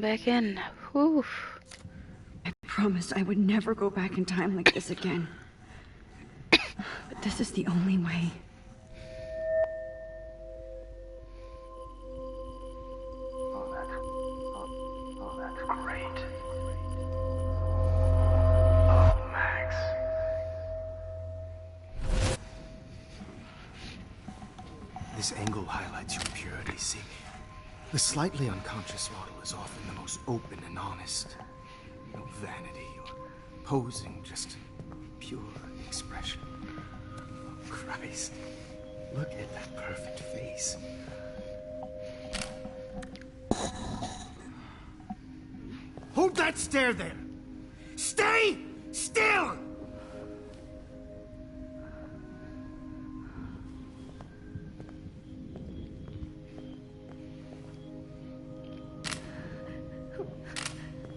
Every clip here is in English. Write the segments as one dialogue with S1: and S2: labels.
S1: back in. Whew.
S2: I promised I would never go back in time like this again. But this is the only way.
S3: Oh, that's great. Oh, Max.
S4: This angle highlights your purity, see? The slightly unconscious model is often the most open and honest. No vanity or posing, just pure expression. Oh, Christ. Look at that perfect face. Hold that stare there! Stay still!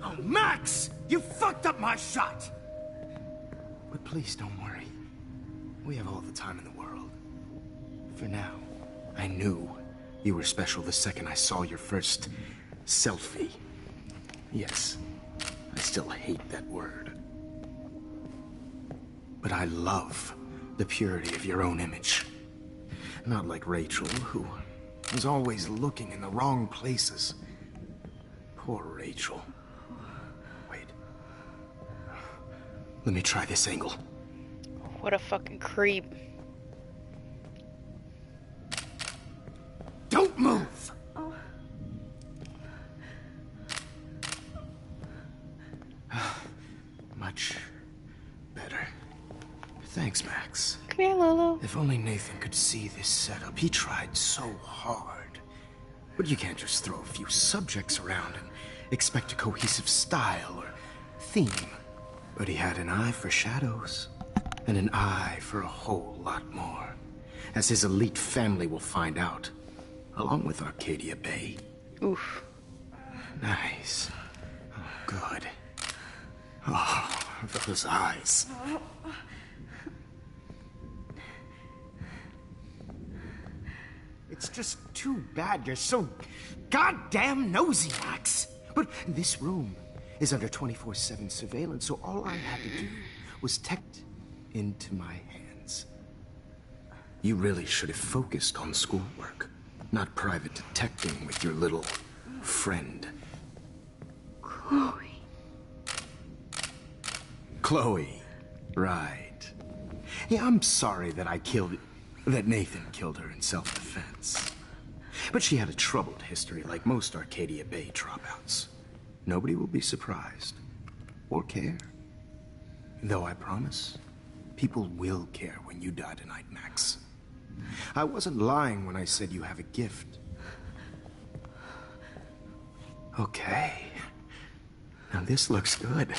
S4: Oh, Max! You fucked up my shot! But please don't worry. We have all the time in the world. For now, I knew you were special the second I saw your first selfie. Yes, I still hate that word. But I love the purity of your own image. Not like Rachel, who was always looking in the wrong places. Poor Rachel. Wait. Let me try this angle.
S1: What a fucking creep.
S4: Don't move! Much better. Thanks, Max.
S1: Come here, Lolo.
S4: If only Nathan could see this setup. He tried so hard. But you can't just throw a few subjects around and expect a cohesive style or theme. But he had an eye for shadows, and an eye for a whole lot more, as his elite family will find out, along with Arcadia Bay.
S1: Oof.
S4: Nice. Oh, good. Oh, those eyes. It's just too bad you're so goddamn nosy, Max. But this room is under 24/7 surveillance, so all I had to do was tucked into my hands. You really should have focused on schoolwork, not private detecting with your little friend.
S1: Chloe.
S4: Chloe, right. Yeah, I'm sorry that Nathan killed her in self-defense. But she had a troubled history like most Arcadia Bay dropouts. Nobody will be surprised or care. Though I promise, people will care when you die tonight, Max. I wasn't lying when I said you have a gift. Okay. Now this looks good.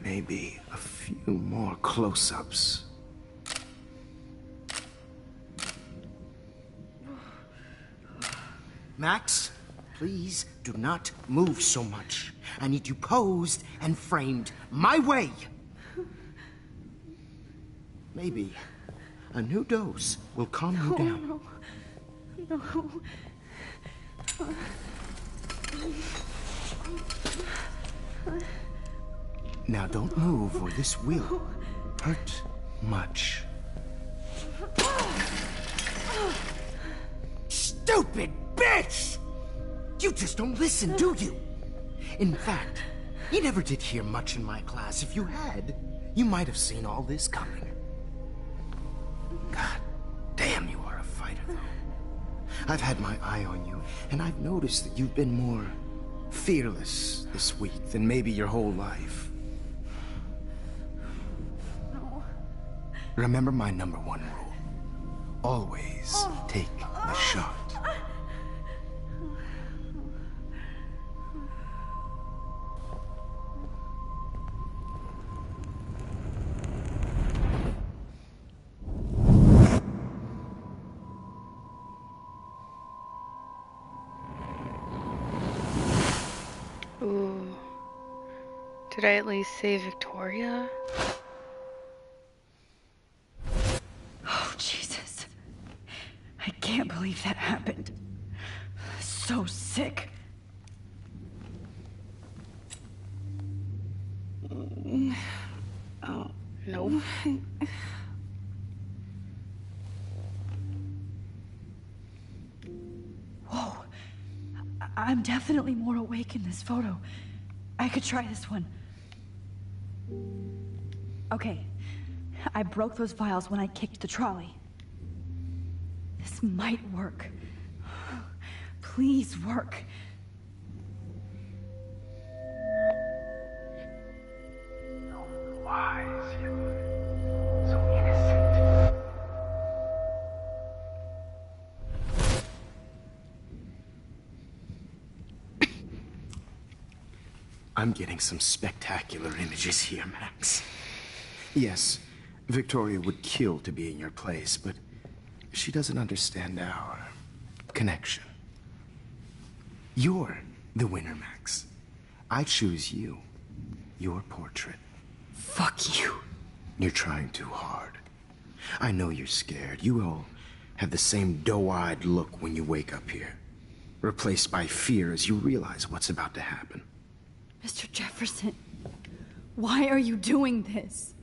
S4: Maybe a few more close-ups. Max, please do not move so much. I need you posed and framed my way. Maybe a new dose will calm you down.
S2: No.
S4: Now don't move or this will hurt much. Stupid bitch! You just don't listen, do you? In fact, you never did hear much in my class. If you had, you might have seen all this coming. God damn, you are a fighter, though. I've had my eye on you, and I've noticed that you've been more fearless this week than maybe your whole life.
S2: No.
S4: Remember my #1 rule. Always take the shot.
S1: Ooh. Did I at least save Victoria?
S2: Oh, Jesus. I can't believe that happened. So sick.
S1: Nope.
S2: Whoa. I'm definitely more awake in this photo. I could try this one. Okay. I broke those vials when I kicked the trolley. This might work. Please work.
S3: So wise, yet so innocent.
S4: I'm getting some spectacular images here, Max. Yes, Victoria would kill to be in your place, but she doesn't understand our connection. You're the winner, Max. I choose you. Your portrait.
S2: Fuck you.
S4: You're trying too hard. I know you're scared. You all have the same doe-eyed look when you wake up here, replaced by fear as you realize what's about to happen.
S2: Mr. Jefferson, why are you doing this?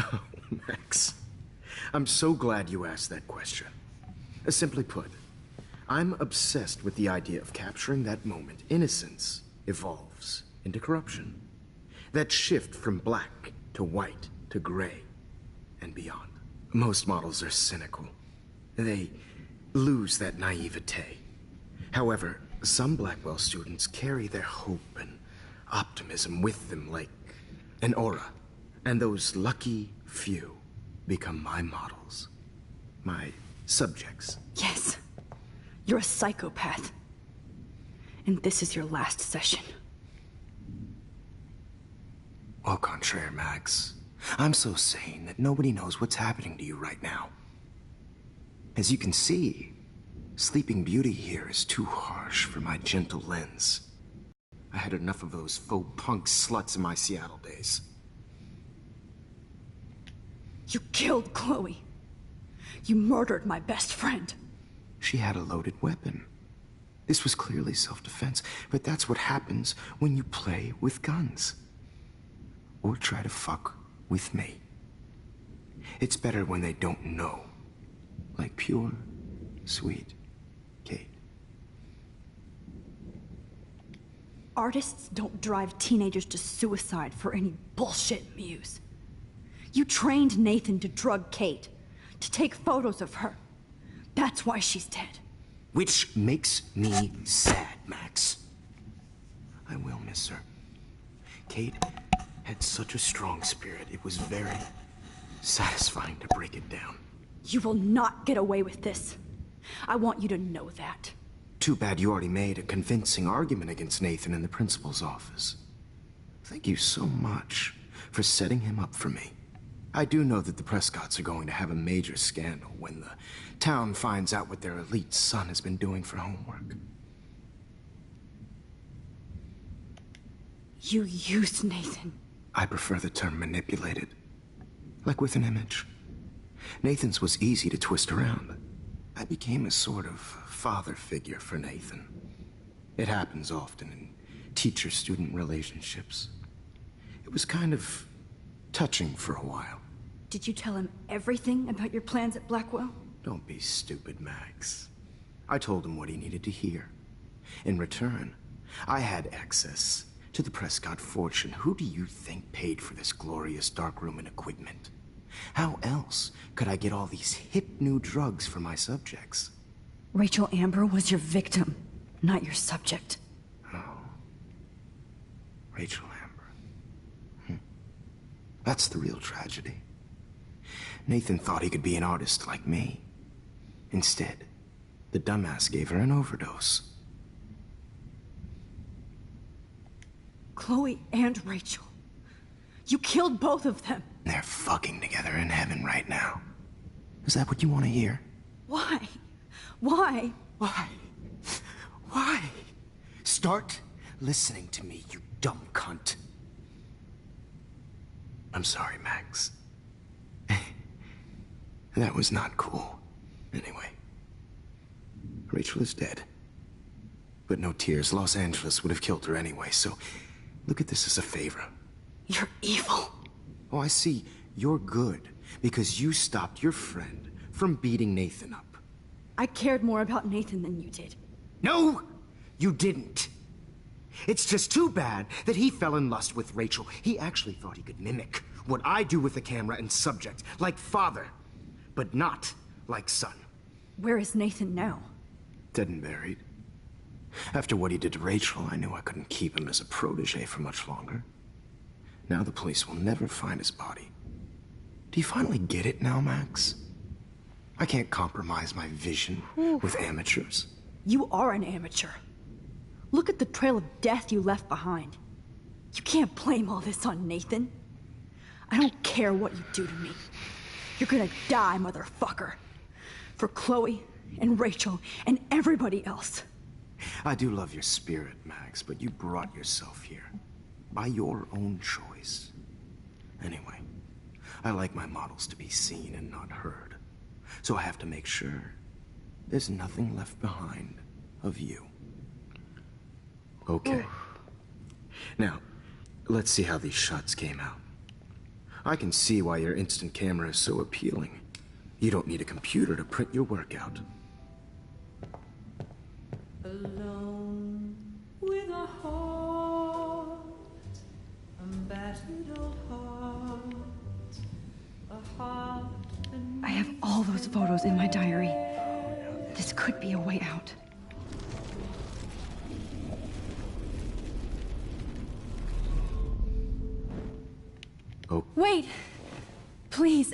S4: Oh, Max. I'm so glad you asked that question. Simply put, I'm obsessed with the idea of capturing that moment. Innocence evolves into corruption. That shift from black to white to gray and beyond. Most models are cynical. They lose that naivete. However, some Blackwell students carry their hope and optimism with them like an aura. And those lucky few become my models. My subjects.
S2: Yes. You're a psychopath. And this is your last session.
S4: Au contraire, Max. I'm so sane that nobody knows what's happening to you right now. As you can see, Sleeping Beauty here is too harsh for my gentle lens. I had enough of those faux punk sluts in my Seattle days.
S2: You killed Chloe. You murdered my best friend.
S4: She had a loaded weapon. This was clearly self-defense, but that's what happens when you play with guns. Or try to fuck with me. It's better when they don't know. Like pure, sweet Kate.
S2: Artists don't drive teenagers to suicide for any bullshit muse. You trained Nathan to drug Kate, to take photos of her. That's why she's dead.
S4: Which makes me sad, Max. I will miss her. Kate had such a strong spirit, it was very satisfying to break it down.
S2: You will not get away with this. I want you to know that.
S4: Too bad you already made a convincing argument against Nathan in the principal's office. Thank you so much for setting him up for me. I do know that the Prescotts are going to have a major scandal when the town finds out what their elite son has been doing for homework.
S2: You used Nathan.
S4: I prefer the term manipulated. Like with an image. Nathan's was easy to twist around. I became a sort of father figure for Nathan. It happens often in teacher-student relationships. It was kind of touching for a while.
S2: Did you tell him everything about your plans at Blackwell?
S4: Don't be stupid, Max. I told him what he needed to hear. In return, I had access to the Prescott fortune. Who do you think paid for this glorious darkroom and equipment? How else could I get all these hip new drugs for my subjects?
S2: Rachel Amber was your victim, not your subject.
S4: Oh. Rachel Amber. That's the real tragedy. Nathan thought he could be an artist like me. Instead, the dumbass gave her an overdose.
S2: Chloe and Rachel. You killed both of them.
S4: They're fucking together in heaven right now. Is that what you want to hear?
S2: Why? Why?
S4: Why? Why? Start listening to me, you dumb cunt. I'm sorry, Max. That was not cool. Anyway, Rachel is dead. But no tears. Los Angeles would have killed her anyway, so look at this as a favor.
S2: You're evil.
S4: Oh, I see. You're good because you stopped your friend from beating Nathan up.
S2: I cared more about Nathan than you did.
S4: No, you didn't. It's just too bad that he fell in lust with Rachel. He actually thought he could mimic what I do with the camera and subject, like father, but not like son.
S2: Where is Nathan now?
S4: Dead and buried. After what he did to Rachel, I knew I couldn't keep him as a protege for much longer. Now the police will never find his body. Do you finally get it now, Max? I can't compromise my vision with amateurs.
S2: You are an amateur. Look at the trail of death you left behind. You can't blame all this on Nathan. I don't care what you do to me. You're gonna die, motherfucker. For Chloe and Rachel and everybody else.
S4: I do love your spirit, Max, but you brought yourself here. By your own choice. Anyway, I like my models to be seen and not heard. So I have to make sure there's nothing left behind of you. Okay. Now, let's see how these shots came out. I can see why your instant camera is so appealing. You don't need a computer to print your work out.
S5: Alone with a heart, a battered old heart, a heart.
S2: I have all those photos in my diary. This could be a way out.
S4: Oh.
S2: Wait! Please,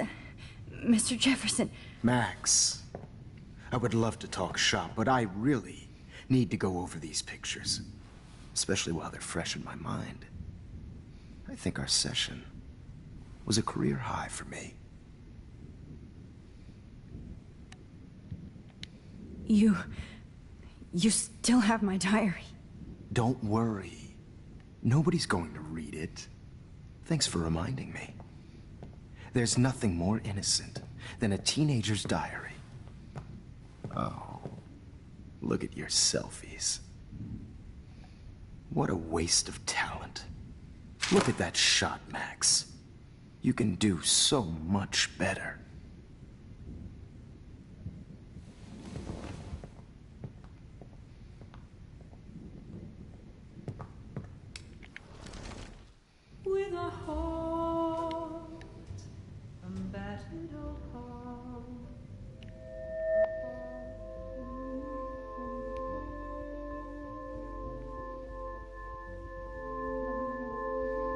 S2: Mr. Jefferson.
S4: Max, I would love to talk shop, but I really need to go over these pictures. Especially while they're fresh in my mind. I think our session was a career high for me.
S2: You still have my diary.
S4: Don't worry. Nobody's going to read it. Thanks for reminding me. There's nothing more innocent than a teenager's diary. Oh, look at your selfies. What a waste of talent. Look at that shot, Max. You can do so much better.
S5: With a heart, a battered old heart.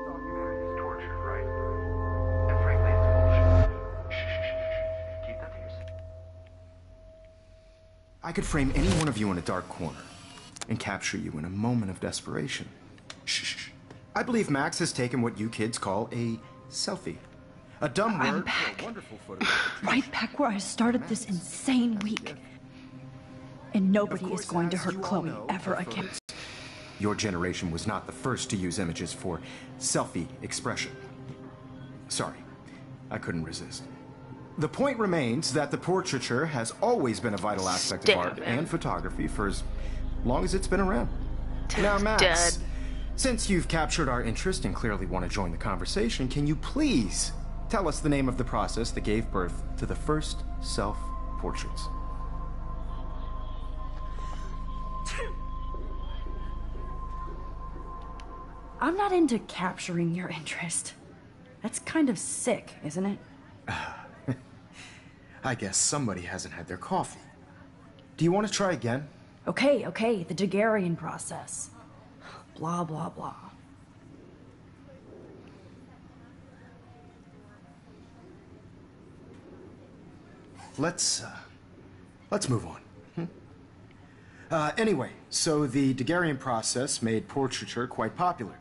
S3: Documentary is torture, right? And frankly, it's bullshit. Shh. Keep that to yourself.
S4: I could frame any one of you in a dark corner and capture you in a moment of desperation. Shh. I believe Max has taken what you kids call a selfie. A dumb word.
S2: I'm back.
S4: For a wonderful photograph.
S2: Right back where I started this insane week. And nobody is going to hurt Chloe ever again.
S4: Your generation was not the first to use images for selfie expression. Sorry, I couldn't resist. The point remains that the portraiture has always been a vital aspect of art and photography for as long as it's been around. Now, Max,
S1: Dead.
S4: since you've captured our interest and clearly want to join the conversation, can you please tell us the name of the process that gave birth to the first self-portraits?
S2: I'm not into capturing your interest. That's kind of sick, isn't it?
S4: I guess somebody hasn't had their coffee. Do you want to try again?
S2: Okay, the Daguerrean process. Blah, blah, blah.
S4: Let's move on. Anyway, so the Daguerrean process made portraiture quite popular,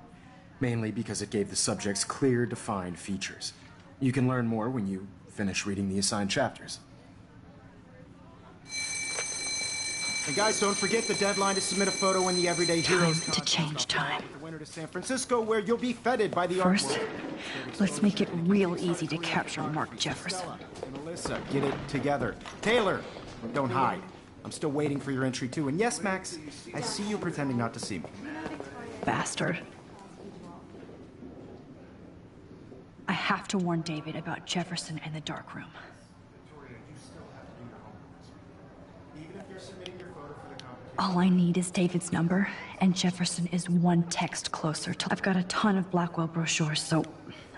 S4: mainly because it gave the subjects clear, defined features. You can learn more when you finish reading the assigned chapters. And guys, don't forget the deadline to submit a photo in the Everyday Heroes
S2: Time to change time.
S4: the winter to San Francisco, where you'll be feted by the
S2: First,
S4: art world.
S2: let's make it real easy to capture Mark Jefferson.
S4: And Alyssa, get it together. Taylor, don't hide. I'm still waiting for your entry too. And yes, Max, I see you pretending not to see me.
S2: Bastard. I have to warn David about Jefferson and the dark room.
S4: Victoria, you still have to do your homework. Even if you're submitting your photo for the competition.
S2: All I need is David's number, and Jefferson is one text closer to... I've got a ton of Blackwell brochures, so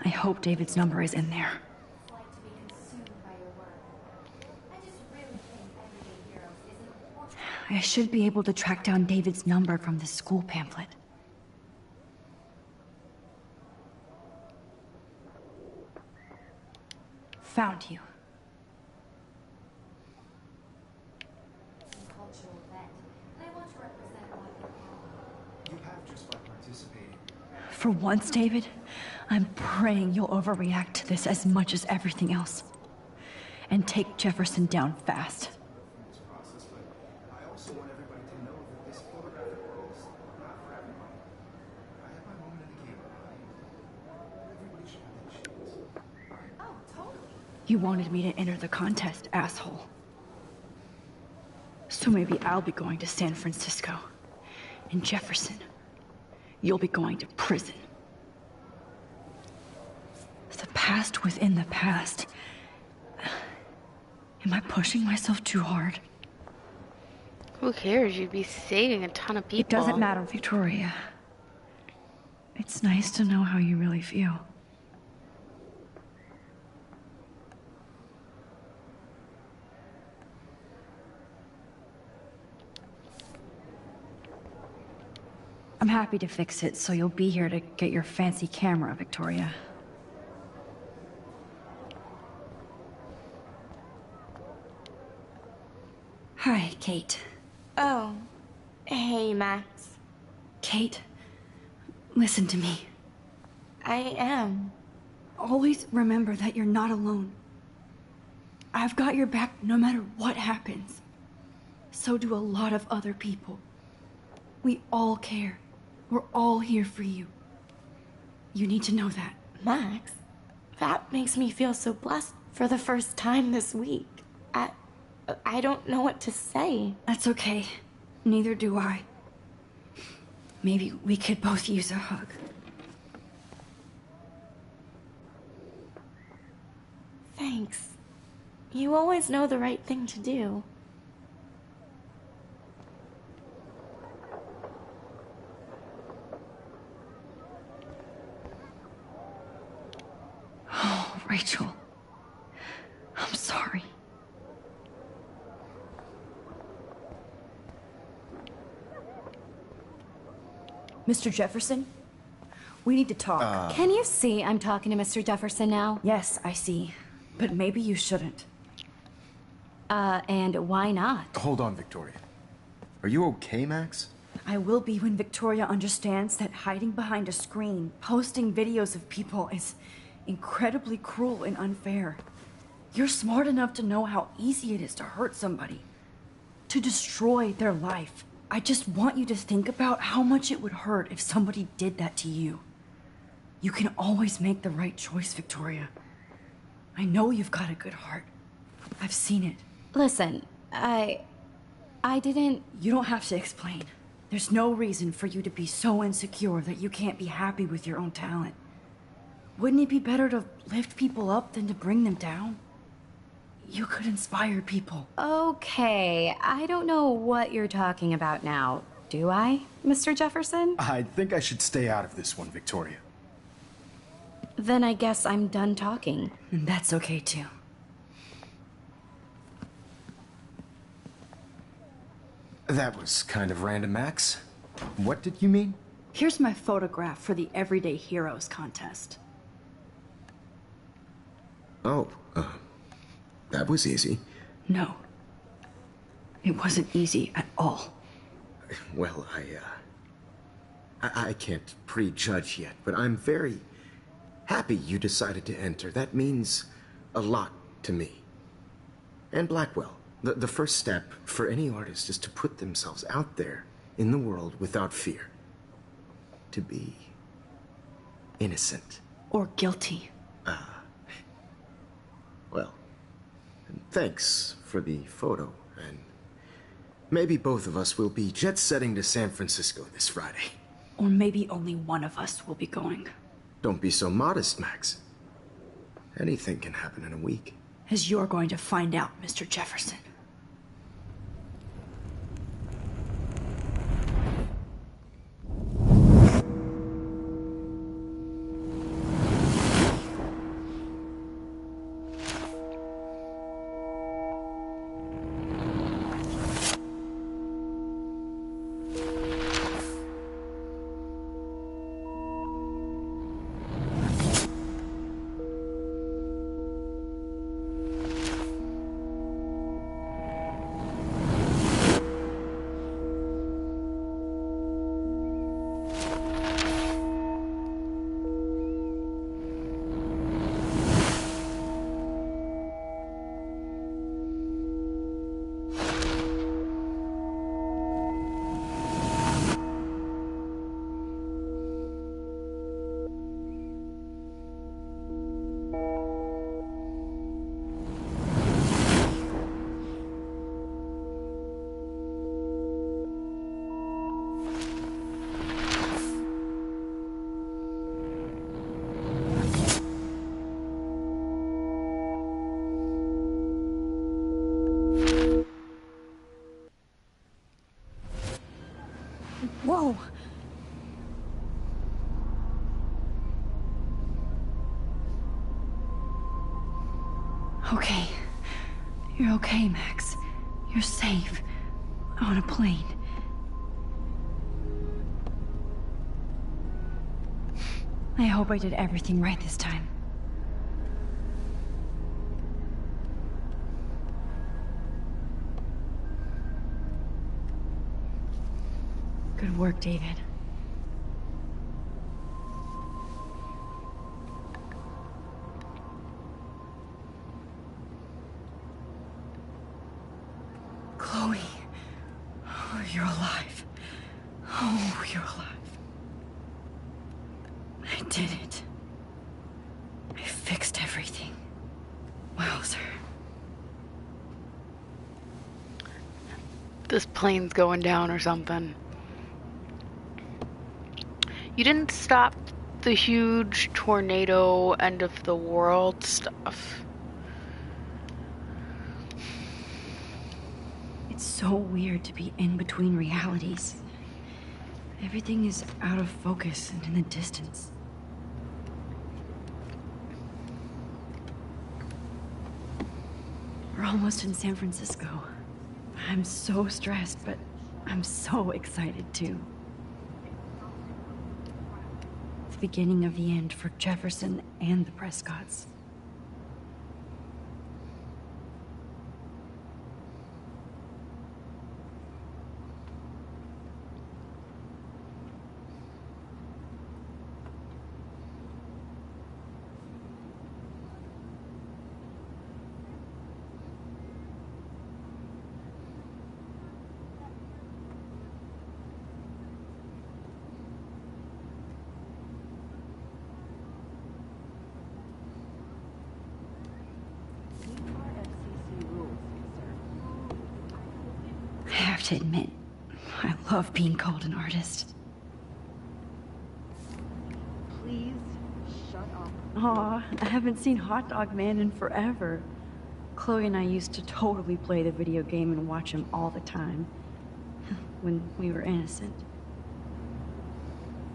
S2: I hope David's number is in there.
S6: Like to be consumed by your work. I just really think Everyday Heroes is an important.
S2: I should be able to track down David's number from the school pamphlet. Found you.
S6: Cultural event, and I want to represent Black people.
S4: You have just by participating.
S2: For once, David, I'm praying you'll overreact to this as much as everything else. And take Jefferson down fast.
S4: From this process, but I also want everybody to know that this photographic world is not for everybody. I have my moment in the game behind. Everybody should have that chance.
S6: Oh, totally.
S2: You wanted me to enter the contest, asshole. So maybe I'll be going to San Francisco. And Jefferson, you'll be going to prison. The past within the past. Am I pushing myself too hard?
S1: Who cares? You'd be saving a ton of people.
S2: It doesn't matter, Victoria. It's nice to know how you really feel. I'm happy to fix it, so you'll be here to get your fancy camera, Victoria. Hi, Kate.
S7: Oh, hey, Max.
S2: Kate, listen to me.
S7: I am.
S2: Always remember that you're not alone. I've got your back no matter what happens. So do a lot of other people. We all care. We're all here for you. You need to know that.
S7: Max, that makes me feel so blessed for the first time this week. I don't know what to say.
S2: That's okay. Neither do I. Maybe we could both use a hug.
S7: Thanks. You always know the right thing to do.
S2: Oh, Rachel. I'm sorry. Mr. Jefferson? We need to talk.
S6: Can you see I'm talking to Mr. Jefferson now?
S2: Yes, I see. But maybe you shouldn't.
S6: And why not?
S4: Hold on, Victoria. Are you okay, Max?
S2: I will be when Victoria understands that hiding behind a screen, posting videos of people is incredibly cruel and unfair. You're smart enough to know how easy it is to hurt somebody, to destroy their life. I just want you to think about how much it would hurt if somebody did that to you. You can always make the right choice, Victoria. I know you've got a good heart. I've seen it.
S6: Listen, I didn't...
S2: You don't have to explain. There's no reason for you to be so insecure that you can't be happy with your own talent. Wouldn't it be better to lift people up than to bring them down? You could inspire people.
S6: Okay, I don't know what you're talking about now. Do I, Mr. Jefferson?
S4: I think I should stay out of this one, Victoria.
S6: Then I guess I'm done talking.
S2: And that's okay too.
S4: That was kind of random, Max. What did you mean?
S2: Here's my photograph for the Everyday Heroes contest.
S4: Oh, that was easy.
S2: No. It wasn't easy at all.
S4: Well, I can't prejudge yet, but I'm very happy you decided to enter. That means a lot to me. And Blackwell. The first step for any artist is to put themselves out there in the world without fear. To be innocent.
S2: Or guilty.
S4: Well, thanks for the photo, and maybe both of us will be jet-setting to San Francisco this Friday.
S2: Or maybe only one of us will be going.
S4: Don't be so modest, Max. Anything can happen in a week.
S2: As you're going to find out, Mr. Jefferson. Whoa! Okay. You're okay, Max. You're safe. On a plane. I hope I did everything right this time. Good work, David. Chloe. Oh, you're alive. Oh, you're alive. I did it. I fixed everything. Wowzer.
S1: This plane's going down or something. You didn't stop the huge tornado end of the world stuff.
S2: It's so weird to be in between realities. Everything is out of focus and in the distance. We're almost in San Francisco. I'm so stressed, but I'm so excited too. The beginning of the end for Jefferson and the Prescotts. I have to admit, I love being called an artist.
S8: Please shut up.
S2: Aw, I haven't seen Hot Dog Man in forever. Chloe and I used to totally play the video game and watch him all the time. When we were innocent.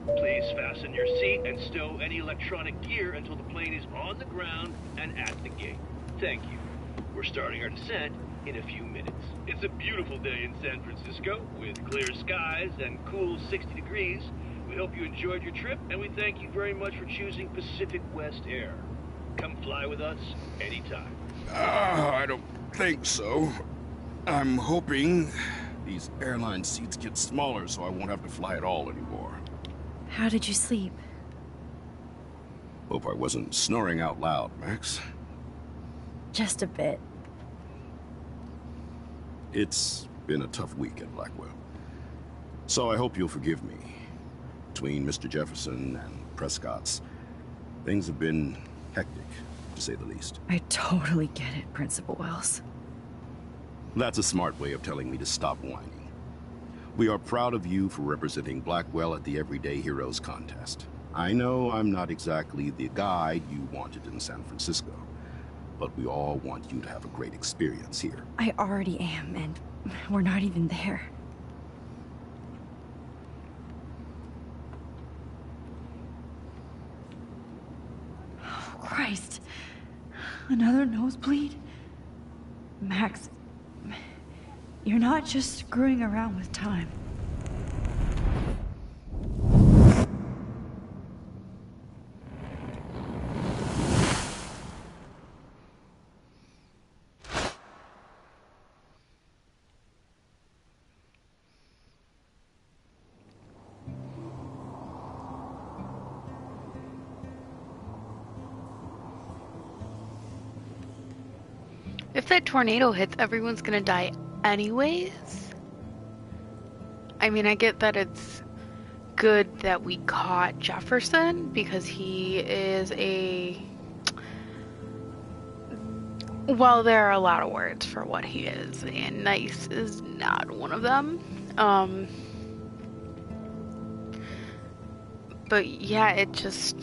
S9: Please fasten your seat and stow any electronic gear until the plane is on the ground and at the gate. Thank you. We're starting our descent in a few minutes. It's a beautiful day in San Francisco with clear skies and cool 60 degrees. We hope you enjoyed your trip, and we thank you very much for choosing Pacific West Air. Come fly with us anytime.
S10: I don't think so. I'm hoping these airline seats get smaller so I won't have to fly at all anymore.
S2: How did you sleep?
S10: Hope I wasn't snoring out loud, Max.
S2: Just a bit.
S10: It's been a tough week at Blackwell. So I hope you'll forgive me. Between Mr. Jefferson and Prescott's, things have been hectic, to say the least.
S2: I totally get it, Principal Wells.
S10: That's a smart way of telling me to stop whining. We are proud of you for representing Blackwell at the Everyday Heroes contest. I know I'm not exactly the guide you wanted in San Francisco, but we all want you to have a great experience here.
S2: I already am, and we're not even there. Oh, Christ. Another nosebleed? Max, you're not just screwing around with time.
S1: If that tornado hits, everyone's gonna die anyways. I mean, I get that it's good that we caught Jefferson because he is a... Well, there are a lot of words for what he is, and nice is not one of them. But yeah, it just...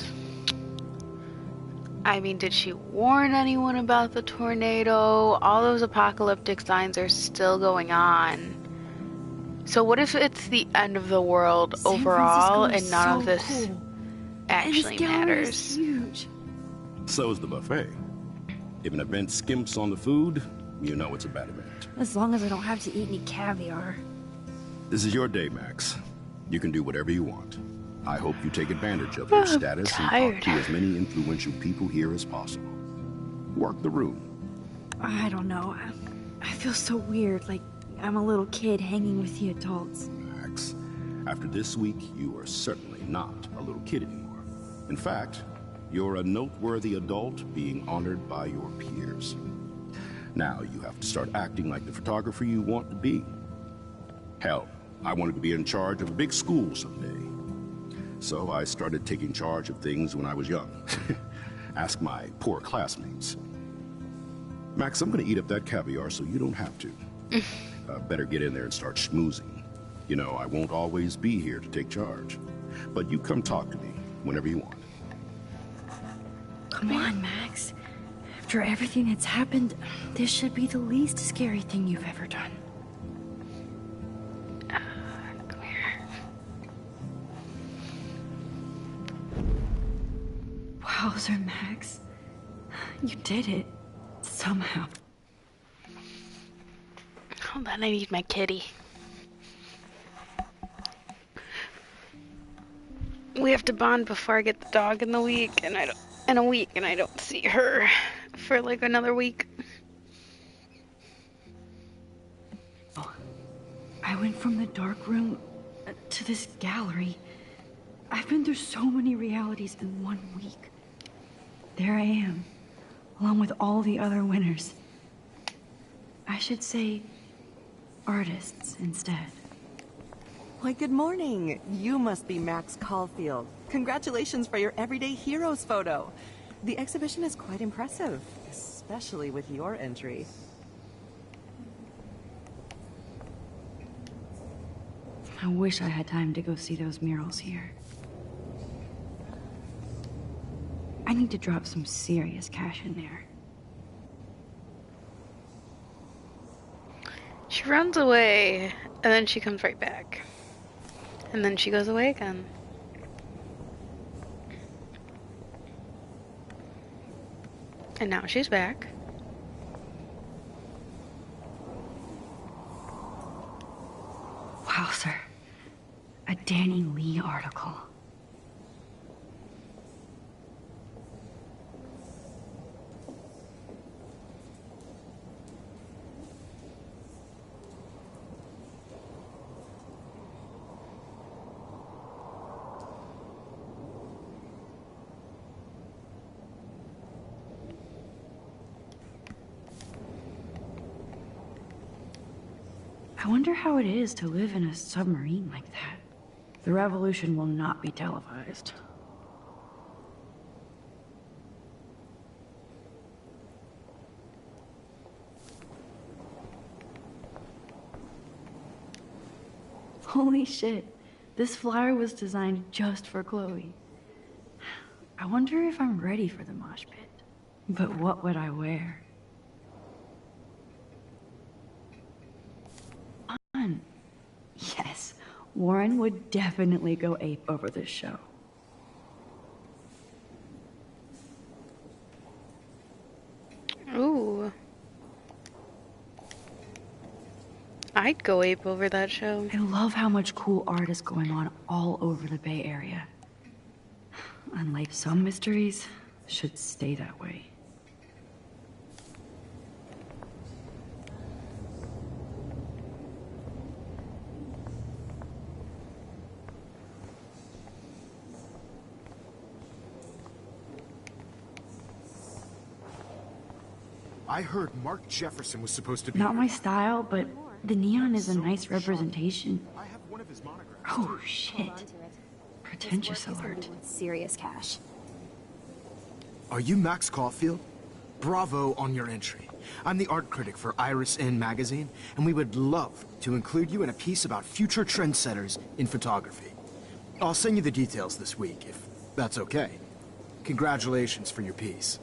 S1: I mean, did she warn anyone about the tornado? All those apocalyptic signs are still going on. So what if it's the end of the world overall and none of this actually matters?
S2: Huge.
S10: So is the buffet. If an event skimps on the food, you know it's a bad event.
S2: As long as I don't have to eat any caviar.
S10: This is your day, Max. You can do whatever you want. I hope you take advantage of your status and talk to as many influential people here as possible. Work the room.
S2: I don't know. I feel so weird, like I'm a little kid hanging with the adults.
S10: Max, after this week, you are certainly not a little kid anymore. In fact, you're a noteworthy adult being honored by your peers. Now you have to start acting like the photographer you want to be. Hell, I wanted to be in charge of a big school someday. So I started taking charge of things when I was young. Ask my poor classmates. Max, I'm gonna eat up that caviar so you don't have to. Better get in there and start schmoozing. You know, I won't always be here to take charge. But you come talk to me whenever you want.
S2: Come on, Max. After everything that's happened, this should be the least scary thing you've ever done.
S1: Come here.
S2: Wowzer, Max. You did it. Somehow.
S1: Hold on, I need my kitty. We have to bond before I get the dog in a week, and I don't see her for like another week.
S2: I went from the dark room to this gallery. I've been through so many realities in 1 week. There I am, along with all the other winners. I should say artists instead.
S8: Why, good morning. You must be Max Caulfield. Congratulations for your Everyday Heroes photo. The exhibition is quite impressive, especially with your entry.
S2: I wish I had time to go see those murals here. I need to drop some serious cash in there.
S1: She runs away, and then she comes right back. And then she goes away again. And now she's back.
S2: Wow, sir. A Danny Lee article. I wonder how it is to live in a submarine like that. The revolution will not be televised. Holy shit. This flyer was designed just for Chloe. I wonder if I'm ready for the mosh pit. But what would I wear? Fun. Yes, Warren would definitely go ape over this show.
S1: Ooh. I'd go ape over that show.
S2: I love how much cool art is going on all over the Bay Area. Unlike some mysteries, should stay that way.
S4: I heard Mark Jefferson was supposed to be
S2: Not
S4: here.
S2: my style, but the neon is a nice representation.
S4: I have one of his monograms.
S2: Oh, shit. Pretentious
S6: This work is gonna
S2: alert.
S6: be worth serious cash.
S4: Are you Max Caulfield? Bravo on your entry. I'm the art critic for Iris N magazine, and we would love to include you in a piece about future trendsetters in photography. I'll send you the details this week, if that's okay. Congratulations for your piece.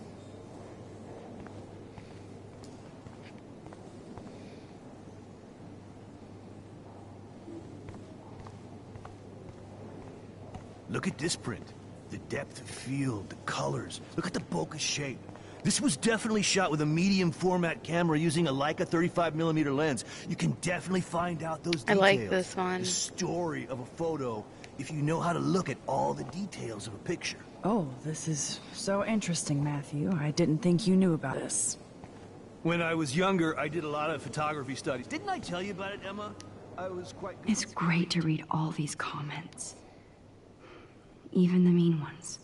S11: Look at this print. The depth of field, the colors. Look at the bokeh shape. This was definitely shot with a medium format camera using a Leica 35mm lens. You can definitely find out those
S1: I
S11: details.
S1: like this one.
S11: The story of a photo if you know how to look at all the details of a picture.
S2: Oh, this is so interesting, Matthew. I didn't think you knew about this.
S11: When I was younger, I did a lot of photography studies. Didn't I tell you about it, Emma? I was quite...
S2: It's great to read all these comments. Even the mean ones.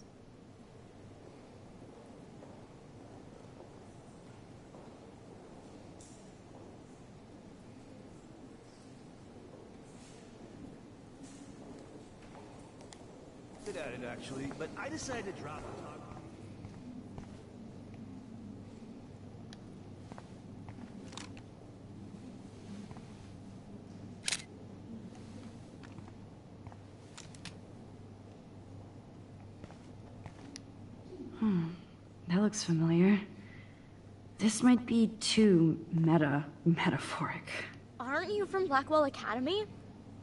S11: Good at it, actually, but I decided to drop photography.
S2: That looks familiar. This might be too metaphoric.
S7: Aren't you from Blackwell Academy?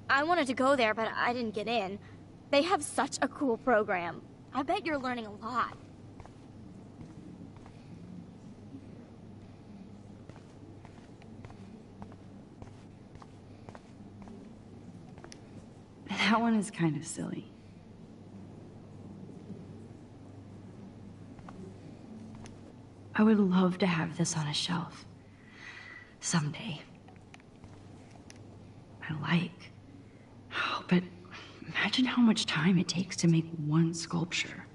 S7: I wanted to go there, but I didn't get in. They have such a cool program. I bet you're learning a lot.
S2: That one is kind of silly. I would love to have this on a shelf. Someday. But imagine how much time it takes to make one sculpture.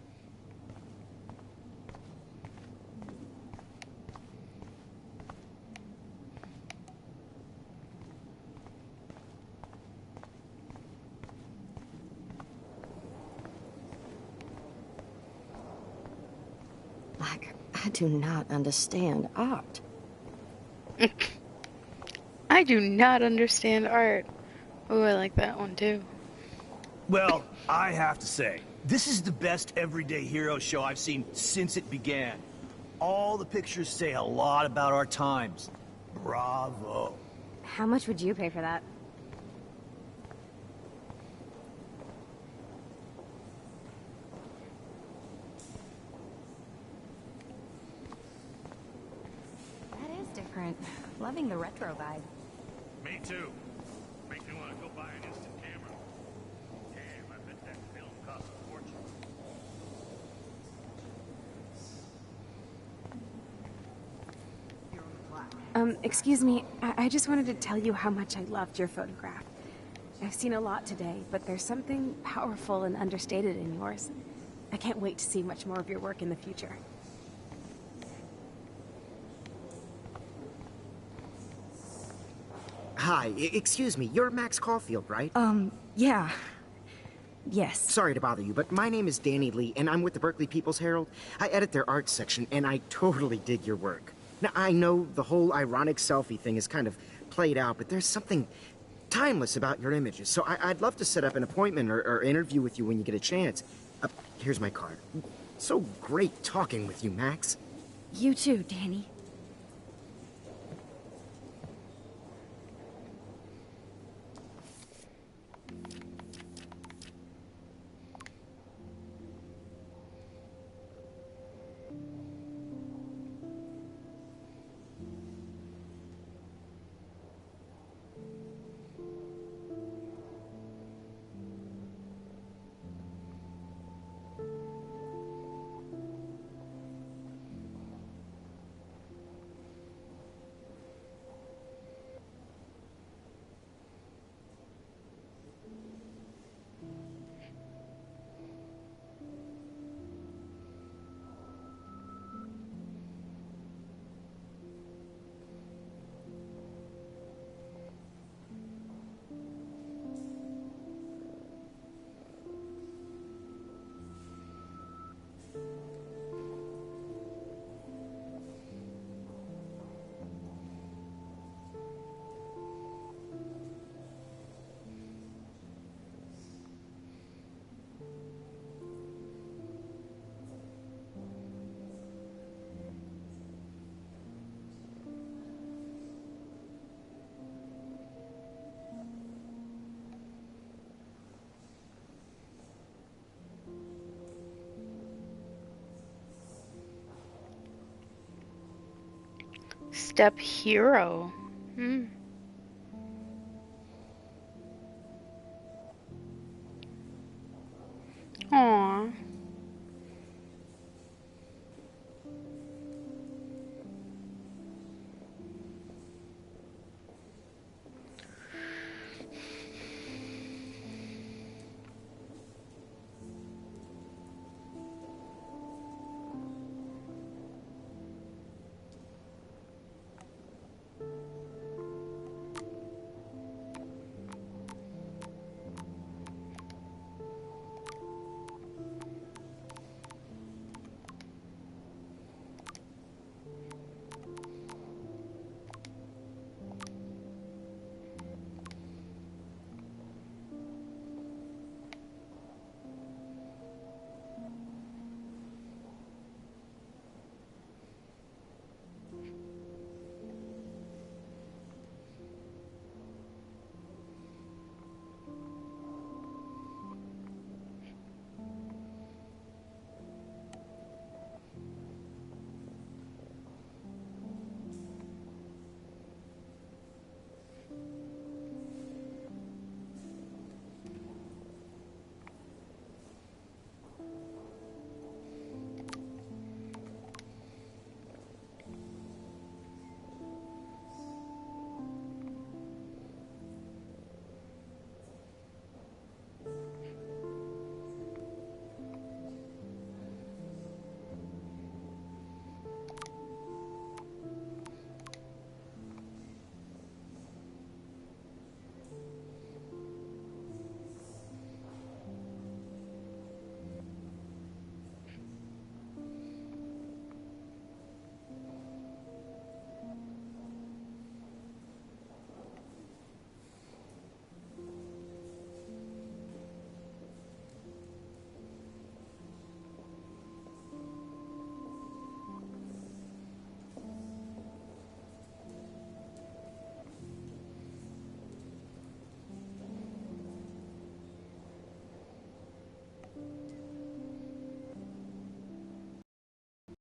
S12: I do not understand art.
S1: I do not understand art. Oh, I like that one too.
S11: Well, I have to say, this is the best everyday hero show I've seen since it began. All the pictures say a lot about our times. Bravo.
S6: How much would you pay for that? That is different. Loving the retro vibe.
S9: Me too. Makes me want to go buy an instant camera. Damn, I bet that film cost a fortune.
S13: Excuse me, I just wanted to tell you how much I loved your photograph. I've seen a lot today, but there's something powerful and understated in yours. I can't wait to see much more of your work in the future.
S14: Hi, excuse me, you're Max Caulfield, right?
S2: Yeah. Yes.
S14: Sorry to bother you, but my name is Danny Lee, and I'm with the Berkeley People's Herald. I edit their art section, and I totally dig your work. Now, I know the whole ironic selfie thing is kind of played out, but there's something timeless about your images, so I'd love to set up an appointment or interview with you when you get a chance. Here's my card. So great talking with you, Max.
S2: You too, Danny.
S1: Step hero. Hmm.